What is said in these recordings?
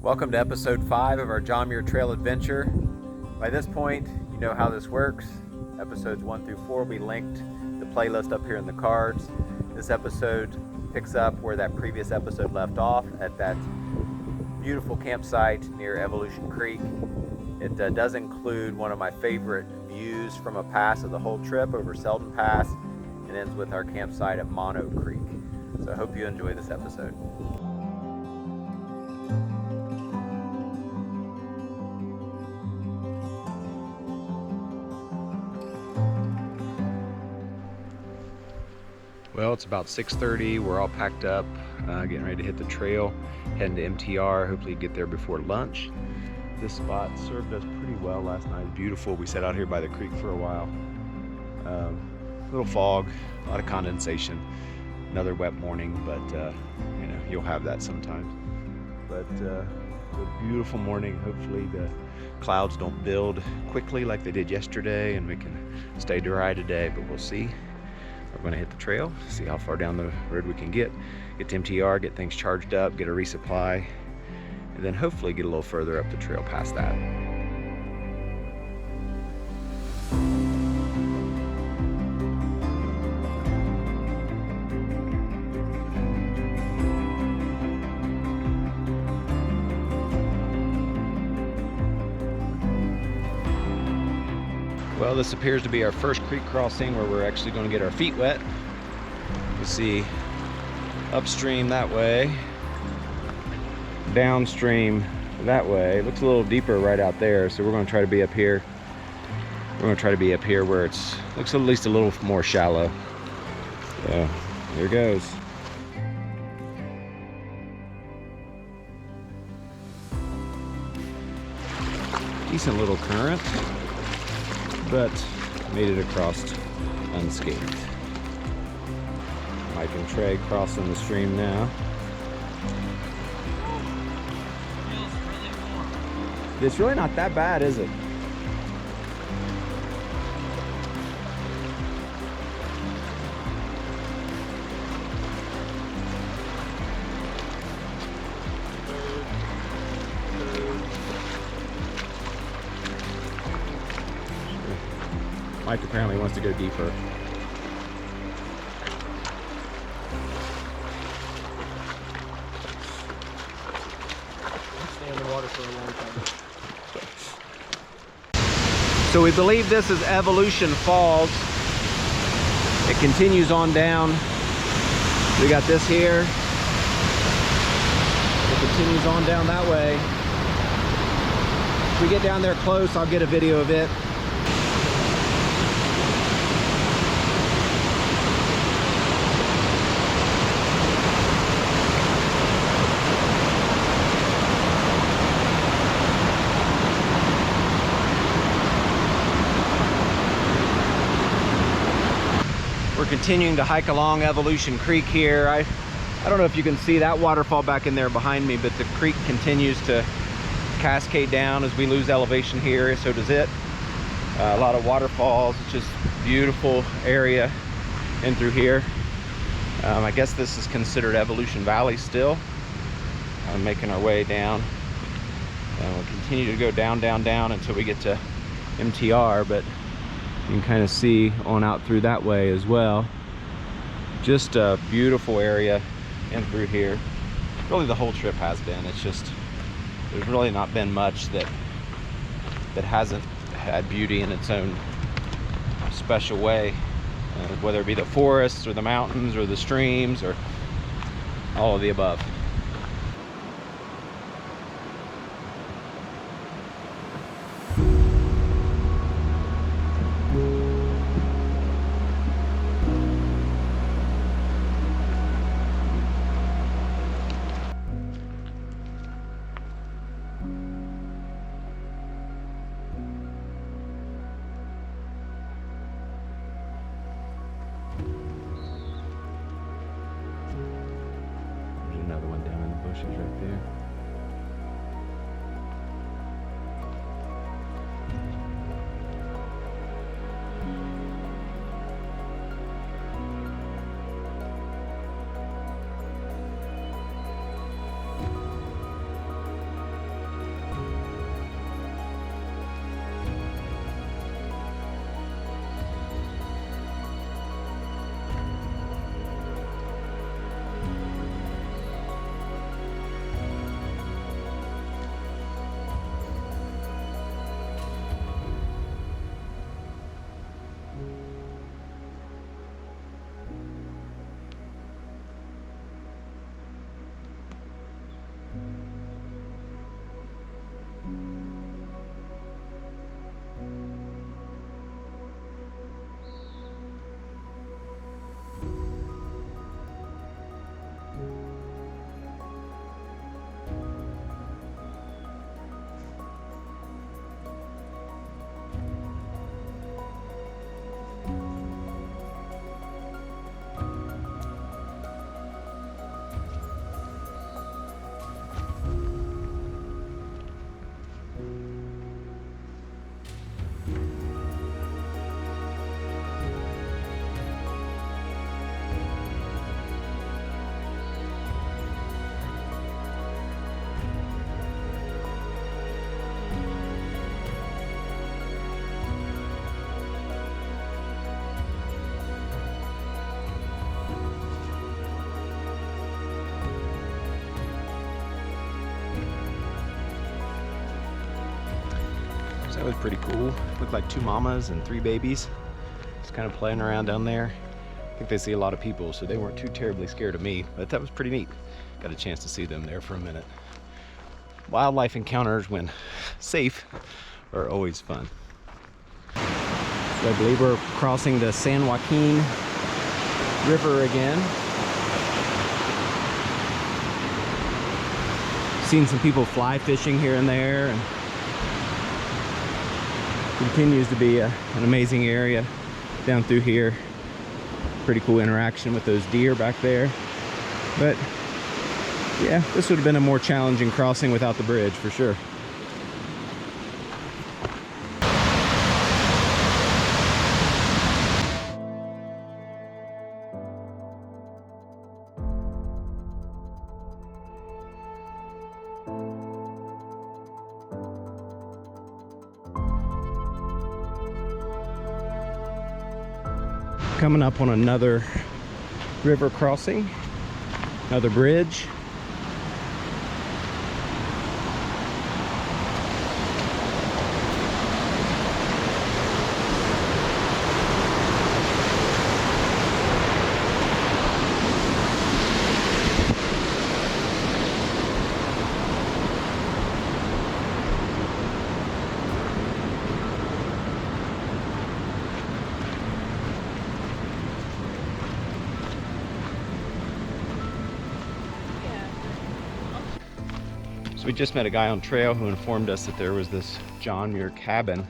Welcome to episode 5 of our Muir Trail adventure. By this point, you know how this works. Episodes 1 through 4 will be linked, the playlist up here in the cards. This episode picks up where that previous episode left off at that beautiful campsite near Evolution Creek. It does include one of my favorite views from a pass of the whole trip over Seldon Pass, and ends with our campsite at Mono Creek. So I hope you enjoy this episode. Well, it's about 6:30. We're all packed up, getting ready to hit the trail, heading to MTR. Hopefully get there before lunch. This spot served us pretty well last night. Beautiful. We sat out here by the creek for a while. Little fog, a lot of condensation. Another wet morning, but you know, you'll have that sometimes. But a beautiful morning. Hopefully the clouds don't build quickly like they did yesterday, and we can stay dry today, but we'll see. We're going to hit the trail, see how far down the road we can get to MTR, get things charged up, get a resupply, and then hopefully get a little further up the trail past that. Well, this appears to be our first creek crossing where we're actually going to get our feet wet. You see upstream that way, downstream that way. It looks a little deeper right out there, so we're going to try to be up here. We're going to try to be up here where it's looks at least a little more shallow. So here goes. Decent little current, but made it across unscathed. Mike and Trey crossing the stream now. Feels really warm. It's really not that bad, is it? Mike apparently wants to go deeper. Stay in the water for a long time. So we believe this is Evolution Falls. It continues on down. We got this here. It continues on down that way. If we get down there close, I'll get a video of it. We're continuing to hike along Evolution Creek here. I don't know if you can see that waterfall back in there behind me, but the creek continues to cascade down as we lose elevation here. So does it. A lot of waterfalls. It's just beautiful area in through here. I guess this is considered Evolution Valley still. Making our way down. We'll continue to go down, down, down until we get to MTR, but you can kind of see on out through that way as well. Just a beautiful area in through here. Really the whole trip has been. It's just, there's really not been much that hasn't had beauty in its own special way. Whether it be the forests or the mountains or the streams or all of the above. So that was pretty cool. Looked like 2 mamas and 3 babies. Just kind of playing around down there. I think they see a lot of people, so they weren't too terribly scared of me, but that was pretty neat. Got a chance to see them there for a minute. Wildlife encounters, when safe, are always fun. So I believe we're crossing the San Joaquin River again. Seen some people fly fishing here and there, and continues to be an amazing area down through here. Pretty cool interaction with those deer back there. But yeah, this would have been a more challenging crossing without the bridge for sure. Coming up on another river crossing, another bridge. So we just met a guy on trail who informed us that there was this John Muir cabin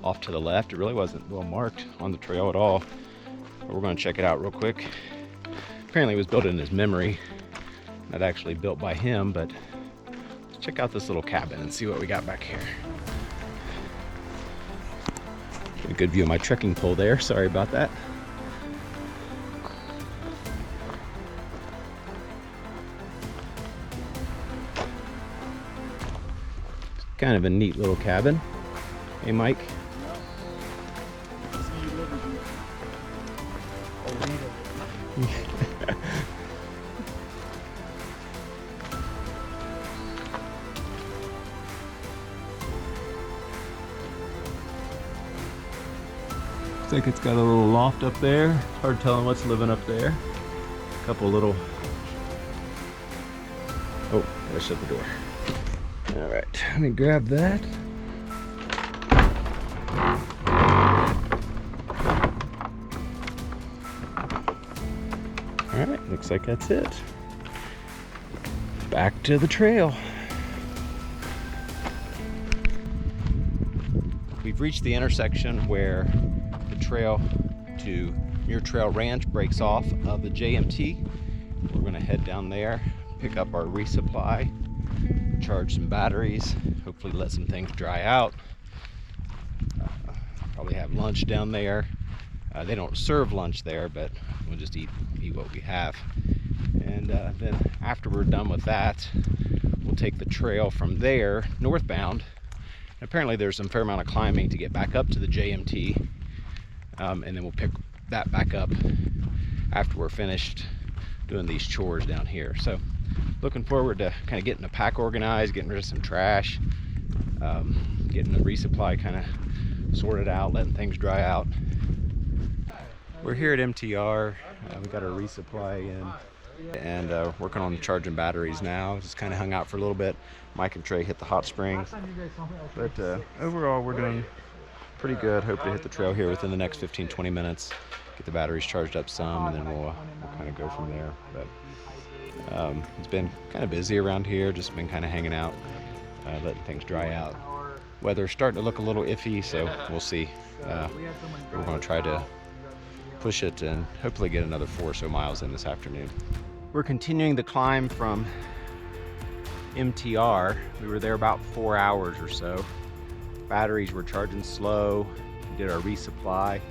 off to the left. It really wasn't well marked on the trail at all, but we're going to check it out real quick. Apparently it was built in his memory, not actually built by him, but let's check out this little cabin and see what we got back here. Get a good view of my trekking pole there, sorry about that. Kind of a neat little cabin. Hey, Mike. Looks like it's got a little loft up there. Hard telling what's living up there. A couple little... Oh, gotta shut the door. All right, let me grab that. All right, looks like that's it. Back to the trail. We've reached the intersection where the trail to Muir Trail Ranch breaks off of the JMT. We're gonna head down there, pick up our resupply, charge some batteries, hopefully let some things dry out. Probably have lunch down there. They don't serve lunch there, but we'll just eat what we have. And then after we're done with that, we'll take the trail from there northbound. And apparently there's some fair amount of climbing to get back up to the JMT, and then we'll pick that back up after we're finished doing these chores down here. So looking forward to kind of getting the pack organized, getting rid of some trash, getting the resupply kind of sorted out, letting things dry out. We're here at MTR. We got our resupply in and working on charging batteries now. Just kind of hung out for a little bit. Mike and Trey hit the hot springs, but overall we're doing pretty good. Hope to hit the trail here within the next 15-20 minutes, get the batteries charged up some, and then we'll kind of go from there. But it's been kind of busy around here, just been kind of hanging out, letting things dry out. Weather's starting to look a little iffy, so we'll see. We're going to try to push it and hopefully get another 4 or so miles in this afternoon. We're continuing the climb from MTR. We were there about 4 hours or so. Batteries were charging slow. We did our resupply.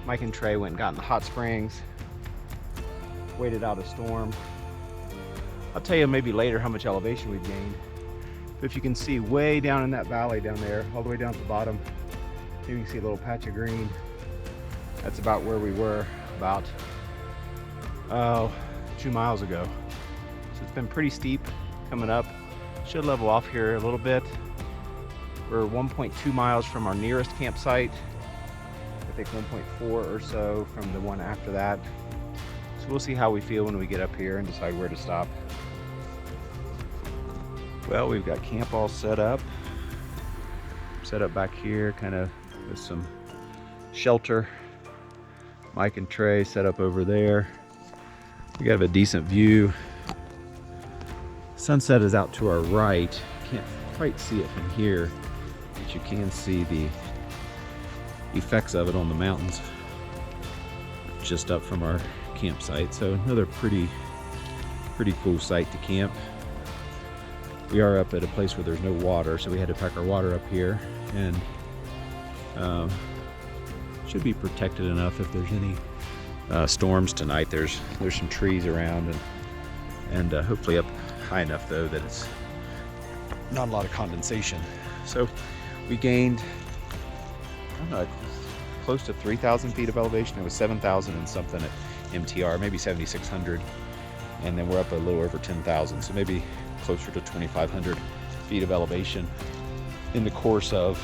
Mike and Trey went and got in the hot springs, waited out a storm. I'll tell you maybe later how much elevation we've gained. But if you can see way down in that valley down there, all the way down to the bottom, you can see a little patch of green. That's about where we were about 2 miles ago. So it's been pretty steep coming up. Should level off here a little bit. We're 1.2 miles from our nearest campsite. I think 1.4 or so from the one after that. So we'll see how we feel when we get up here and decide where to stop. Well, we've got camp all set up. Set up back here, kind of with some shelter. Mike and Trey set up over there. We have a decent view. Sunset is out to our right. Can't quite see it from here, but you can see the effects of it on the mountains just up from our campsite. So another pretty cool site to camp. We are up at a place where there's no water, so we had to pack our water up here, and should be protected enough if there's any storms tonight. There's some trees around, and hopefully up high enough though that it's not a lot of condensation. So we gained, I don't know, close to 3,000 feet of elevation. It was 7,000 and something at MTR, maybe 7,600, and then we're up a little over 10,000, so maybe closer to 2,500 feet of elevation in the course of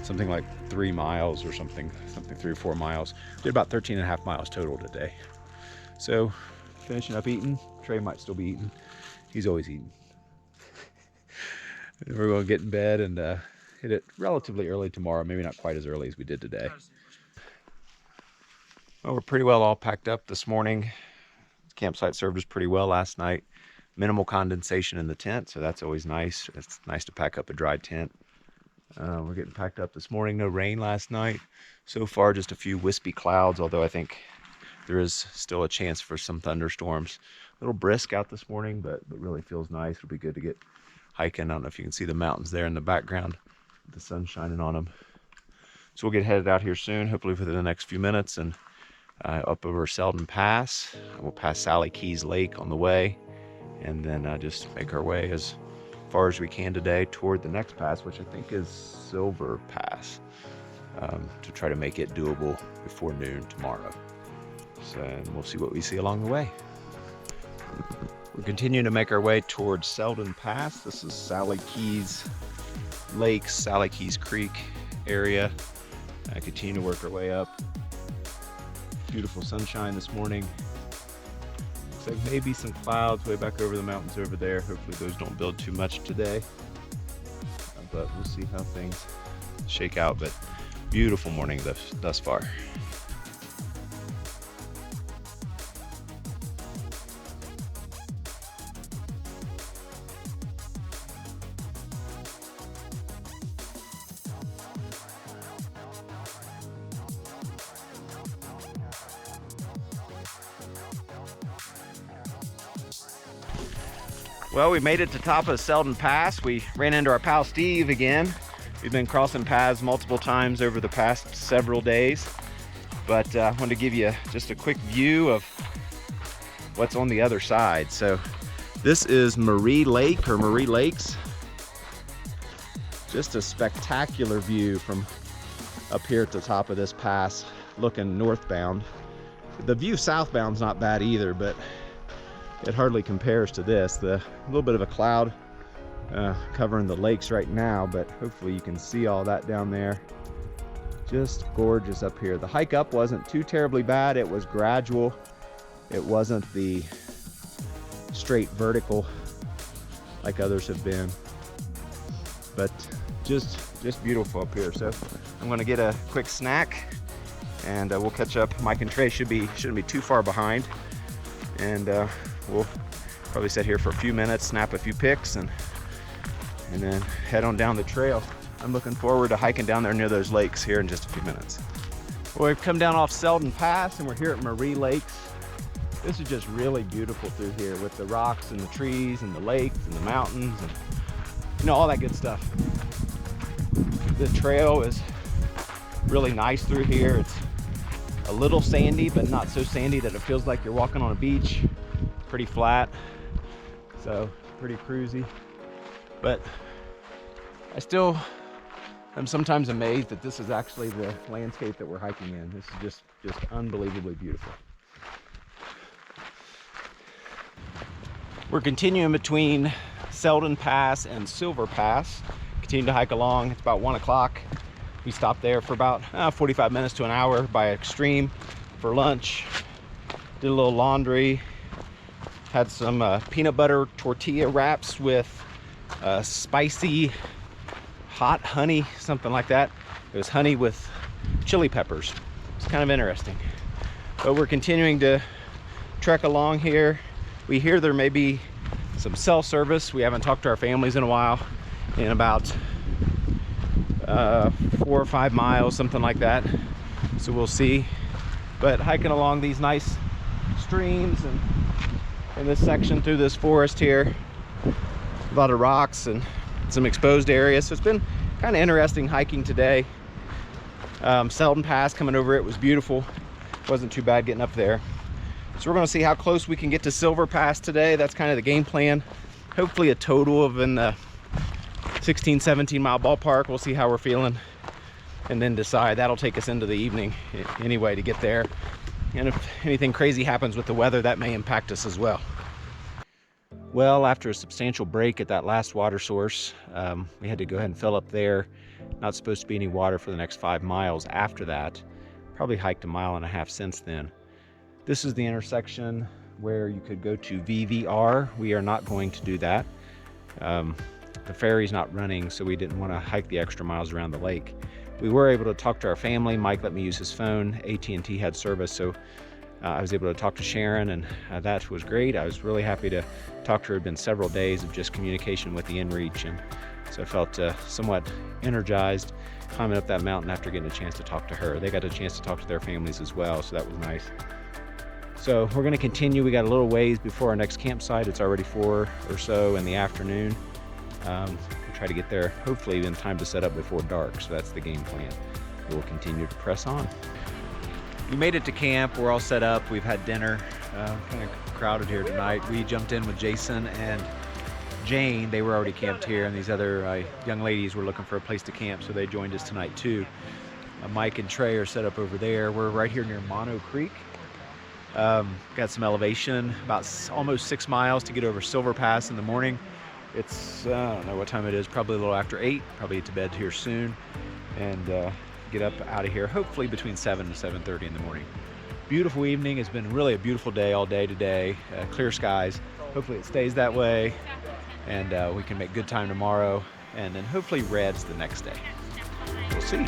something like 3 miles or something 3 or 4 miles. Did about 13.5 miles total today. So finishing up eating. Trey might still be eating. He's always eating. We're going to get in bed and hit it relatively early tomorrow. Maybe not quite as early as we did today. Well, we're pretty well all packed up this morning. The campsite served us pretty well last night. Minimal condensation in the tent, so that's always nice. It's nice to pack up a dry tent. We're getting packed up this morning. No rain last night. So far, just a few wispy clouds, although I think there is still a chance for some thunderstorms. A little brisk out this morning, but really feels nice. It'll be good to get hiking. I don't know if you can see the mountains there in the background. The sun's shining on them. So we'll get headed out here soon, hopefully within the next few minutes, and up over Seldon Pass. We'll pass Sallie Keys Lake on the way, and then just make our way as far as we can today toward the next pass, which I think is Silver Pass, to try to make it doable before noon tomorrow. So and we'll see what we see along the way. We're continuing to make our way towards Seldon Pass. This is Sallie Keys Lake, Sallie Keys Creek area. Continue to work our way up. Beautiful sunshine this morning. Looks like maybe some clouds way back over the mountains over there. Hopefully those don't build too much today. But we'll see how things shake out. But beautiful morning thus far. Well, we made it to top of Seldon Pass. We ran into our pal Steve again. We've been crossing paths multiple times over the past several days, but I wanted to give you just a quick view of what's on the other side. So this is Muir Lake, or Muir Lakes. Just a spectacular view from up here at the top of this pass, looking northbound. The view southbound's not bad either, but it hardly compares to this. The little bit of a cloud covering the lakes right now, but hopefully you can see all that down there. Just gorgeous up here. The hike up wasn't too terribly bad. It was gradual. It wasn't the straight vertical like others have been, but just beautiful up here. So I'm gonna get a quick snack and we'll catch up. Mike and Trey shouldn't be too far behind, and we'll probably sit here for a few minutes, snap a few pics, and then head on down the trail. I'm looking forward to hiking down there near those lakes here in just a few minutes. Well, we've come down off Seldon Pass and we're here at Muir Lakes. This is just really beautiful through here with the rocks and the trees and the lakes and the mountains and, you know, all that good stuff. The trail is really nice through here. It's a little sandy, but not so sandy that it feels like you're walking on a beach. Pretty flat, so pretty cruisy. But I still am sometimes amazed that this is actually the landscape that we're hiking in. This is just unbelievably beautiful. We're continuing between Seldon Pass and Silver Pass. Continue to hike along. It's about 1 o'clock. We stopped there for about 45 minutes to an hour by Extreme for lunch. Did a little laundry. Had some peanut butter tortilla wraps with spicy hot honey, something like that. It was honey with chili peppers. It's kind of interesting. But we're continuing to trek along here. We hear there may be some cell service. We haven't talked to our families in a while, in about 4 or 5 miles, something like that. So we'll see. But hiking along these nice streams and in this section through this forest here, a lot of rocks and some exposed areas. So it's been kind of interesting hiking today. Seldon Pass coming over it was beautiful. Wasn't too bad getting up there. So we're going to see how close we can get to Silver Pass today. That's kind of the game plan. Hopefully a total of in the 16, 17 mile ballpark. We'll see how we're feeling and then decide. That'll take us into the evening anyway to get there. And if anything crazy happens with the weather, that may impact us as well. Well, after a substantial break at that last water source, we had to go ahead and fill up there. Not supposed to be any water for the next 5 miles after that. Probably hiked 1.5 miles since then. This is the intersection where you could go to VVR. We are not going to do that. The ferry's not running, so we didn't want to hike the extra miles around the lake. We were able to talk to our family. Mike let me use his phone. AT&T had service, so I was able to talk to Sharon, and that was great. I was really happy to talk to her. It had been several days of just communication with the inReach, and so I felt somewhat energized climbing up that mountain after getting a chance to talk to her. They got a chance to talk to their families as well, so that was nice. So we're going to continue. We got a little ways before our next campsite. It's already 4 or so in the afternoon. We'll try to get there hopefully in time to set up before dark, so that's the game plan. We'll continue to press on. We made it to camp. We're all set up. We've had dinner. Kind of crowded here tonight. We jumped in with Jason and Jane. They were already camped here, and these other young ladies were looking for a place to camp, so they joined us tonight too. Mike and Trey are set up over there. We're right here near Mono Creek. Got some elevation, about almost 6 miles to get over Silver Pass in the morning. It's, I don't know what time it is, probably a little after 8, probably to bed here soon, and get up out of here hopefully between 7 and 7:30 in the morning. Beautiful evening. It's been really a beautiful day all day today. Clear skies. Hopefully it stays that way, and we can make good time tomorrow, and then hopefully reds the next day. We'll see.